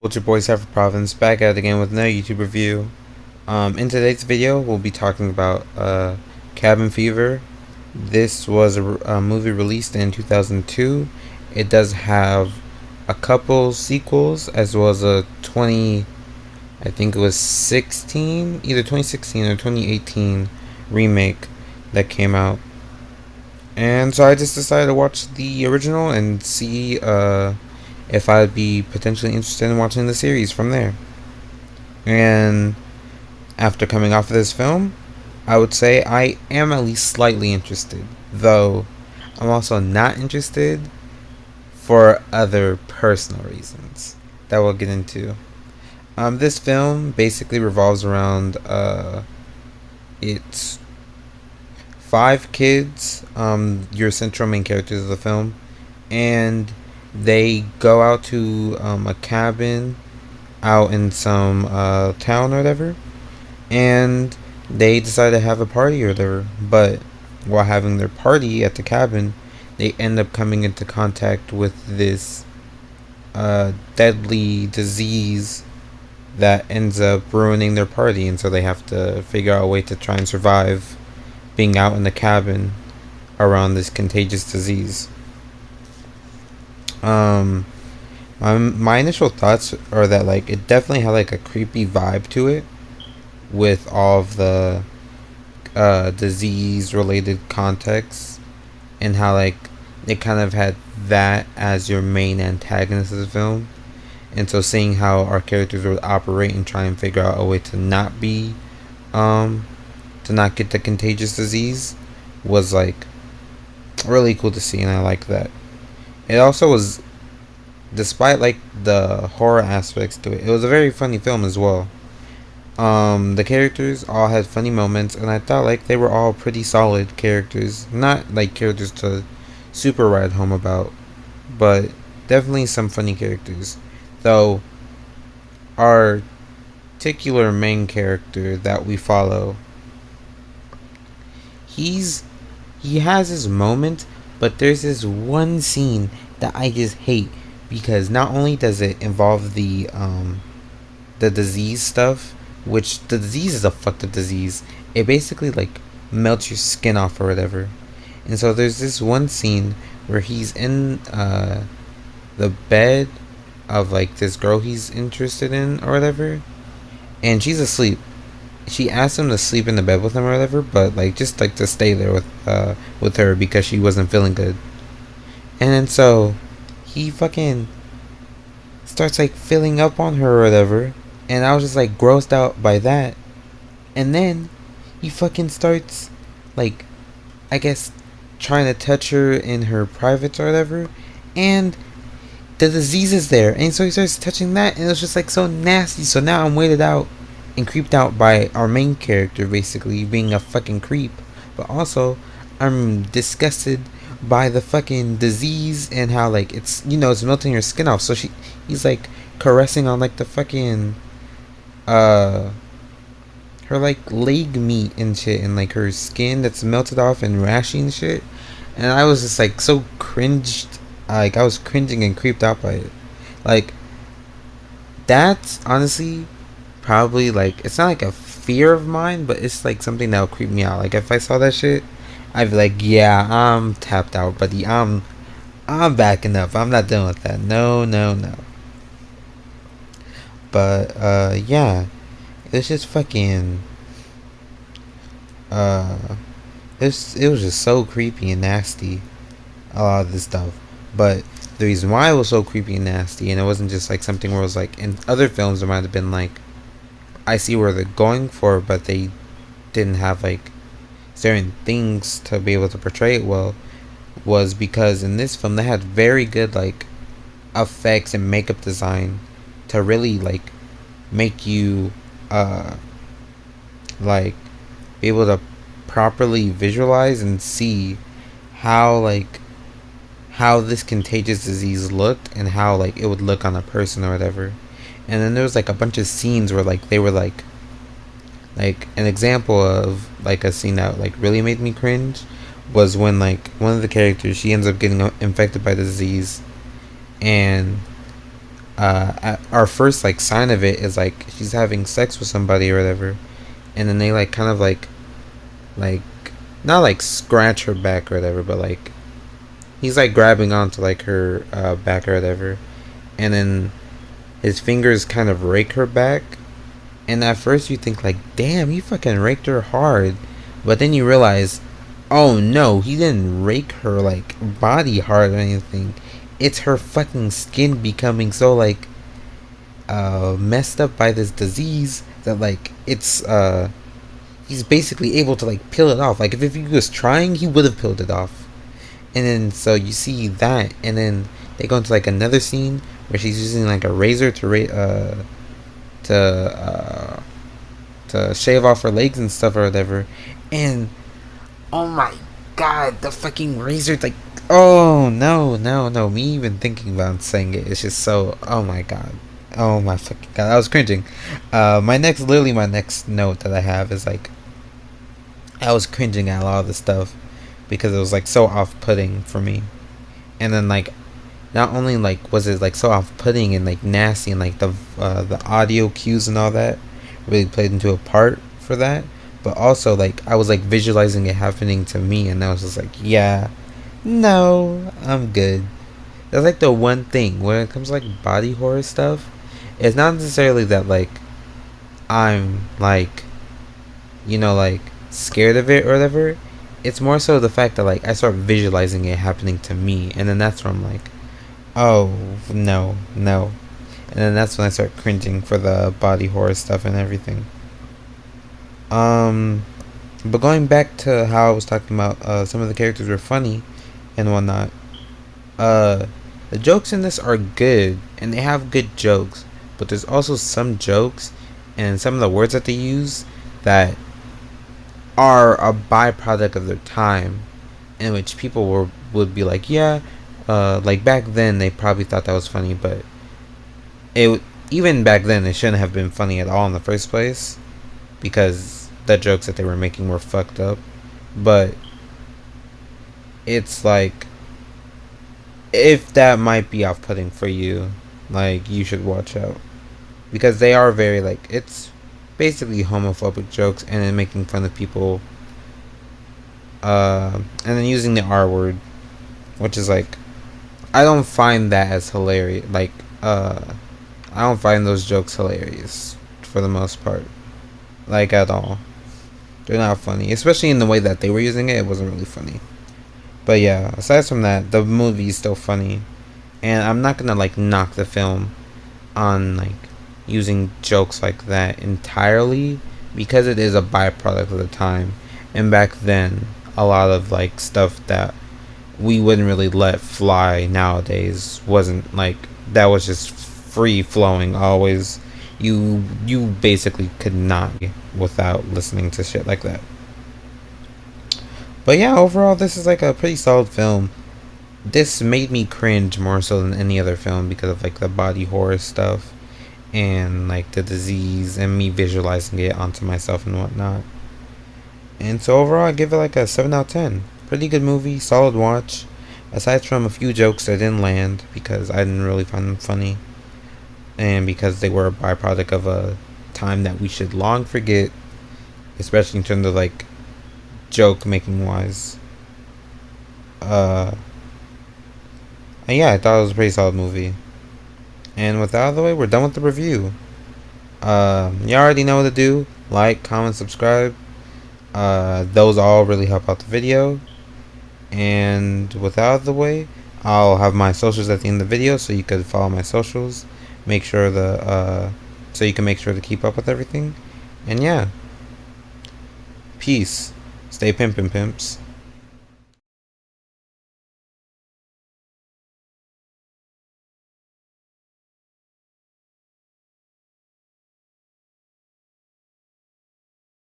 What's your boy Cypher Province back at it again with another YouTube review. In today's video, we'll be talking about Cabin Fever. This was a movie released in 2002. It does have a couple sequels as well as a I think it was 16, either 2016 or 2018 remake that came out. And so I just decided to watch the original and see if I'd be potentially interested in watching the series from there. And after coming off of this film, I would say I am at least slightly interested, though I'm also not interested for other personal reasons that we'll get into. This film basically revolves around it's five kids, your central main characters of the film, and they go out to a cabin out in some town or whatever, and they decide to have a party or whatever. But while having their party at the cabin, they end up coming into contact with this deadly disease that ends up ruining their party, and so they have to figure out a way to try and survive being out in the cabin around this contagious disease. My initial thoughts are that like it definitely had like a creepy vibe to it with all of the disease related context, and how like it kind of had that as your main antagonist of the film. And so seeing how our characters would operate and try and figure out a way to not be to not get the contagious disease was like really cool to see, and I like that. It also was, despite like the horror aspects to it, it was a very funny film as well. The characters all had funny moments, and I thought like they were all pretty solid characters. Not like characters to super ride home about, but definitely some funny characters. Though our particular main character that we follow, he has his moment, but there's this one scene that I just hate, because not only does it involve the disease stuff, which the disease is a fucked up disease. It basically like melts your skin off or whatever. And so there's this one scene where he's in the bed of like this girl he's interested in or whatever, and she's asleep. She asked him to sleep in the bed with him or whatever, but like just like to stay there with her because she wasn't feeling good. And then so he fucking starts like filling up on her or whatever, and I was just like grossed out by that. And then he fucking starts like, I guess, trying to touch her in her privates or whatever, and the disease is there, and so he starts touching that, and it was just like so nasty. So now I'm weirded out and creeped out by our main character basically being a fucking creep, but also I'm disgusted by the fucking disease and how like it's, it's melting your skin off. So he's like caressing on like the fucking her like leg meat and shit, and like her skin that's melted off and rashy and shit. And I was just like so cringed, like I was cringing and creeped out by it. Like that's honestly probably like, it's not like a fear of mine, but it's like something that'll creep me out. Like if I saw that shit, I'd be like, yeah, I'm tapped out, buddy. I'm backing up. I'm not dealing with that. No, no, no. But yeah, it's just fucking uh, it was just so creepy and nasty. A lot of this stuff, but the reason why it was so creepy and nasty, and it wasn't just like something where it was like in other films, it might have been like, I see where they're going for, but they didn't have like certain things to be able to portray it well, was because in this film they had very good like effects and makeup design to really like make you like be able to properly visualize and see how like how this contagious disease looked, and how like it would look on a person or whatever. And then there was like a bunch of scenes where like they were like an example of like a scene that like really made me cringe was when like one of the characters, she ends up getting infected by the disease, and our first like sign of it is like she's having sex with somebody or whatever, and then they like kind of like not like scratch her back or whatever, but like he's like grabbing onto like her back or whatever, and then his fingers kind of rake her back, and at first you think like, damn, he fucking raked her hard, but then you realize, oh no, he didn't rake her like body hard or anything. It's her fucking skin becoming so like messed up by this disease that like it's he's basically able to like peel it off. Like if he was trying, he would have peeled it off. And then so you see that, and then they go into like another scene where she's using like a razor to to shave off her legs and stuff or whatever. And oh my god, the fucking razor, like, oh no, no, no. Me even thinking about saying it, it's just so, oh my god. Oh my fucking god, I was cringing. Literally my next note that I have is like, I was cringing at a lot of the stuff because it was like so off-putting for me. And then like, not only like was it like so off-putting and like nasty, and like the audio cues and all that really played into a part for that, but also like I was like visualizing it happening to me, and I was just like, yeah, no, I'm good. That's like the one thing when it comes to like body horror stuff. It's not necessarily that like I'm like, you know, like scared of it or whatever. It's more so the fact that like I start visualizing it happening to me, and then that's where I'm like, oh no, no, and then that's when I start cringing for the body horror stuff and everything. But going back to how I was talking about, some of the characters were funny and whatnot. The jokes in this are good, and they have good jokes, but there's also some jokes and some of the words that they use that are a byproduct of their time, in which people would be like, yeah, like back then they probably thought that was funny, but even back then it shouldn't have been funny at all in the first place, because the jokes that they were making were fucked up. But it's like, if that might be off-putting for you, like, you should watch out, because they are very like, it's basically homophobic jokes, and then making fun of people, and then using the R word, which is like, I don't find that as hilarious. Like, I don't find those jokes hilarious for the most part, like, at all. They're not funny, especially in the way that they were using it. It wasn't really funny. But yeah, aside from that, the movie is still funny, and I'm not gonna like knock the film on like using jokes like that entirely, because it is a byproduct of the time, and back then a lot of like stuff that we wouldn't really let fly nowadays wasn't like, that was just free flowing always. You basically could not without listening to shit like that. But yeah, overall this is like a pretty solid film. This made me cringe more so than any other film because of like the body horror stuff and like the disease and me visualizing it onto myself and whatnot. And so overall I give it like a 7 out of 10. Pretty good movie, solid watch. Aside from a few jokes that didn't land because I didn't really find them funny, and because they were a byproduct of a time that we should long forget, especially in terms of like joke making wise. And yeah, I thought it was a pretty solid movie. And with that out of the way, we're done with the review. You already know what to do. Like, comment, subscribe. Those all really help out the video. And with that out of the way, I'll have my socials at the end of the video, so you can follow my socials. Make sure so you can make sure to keep up with everything. And yeah, peace. Stay pimpin', pimps.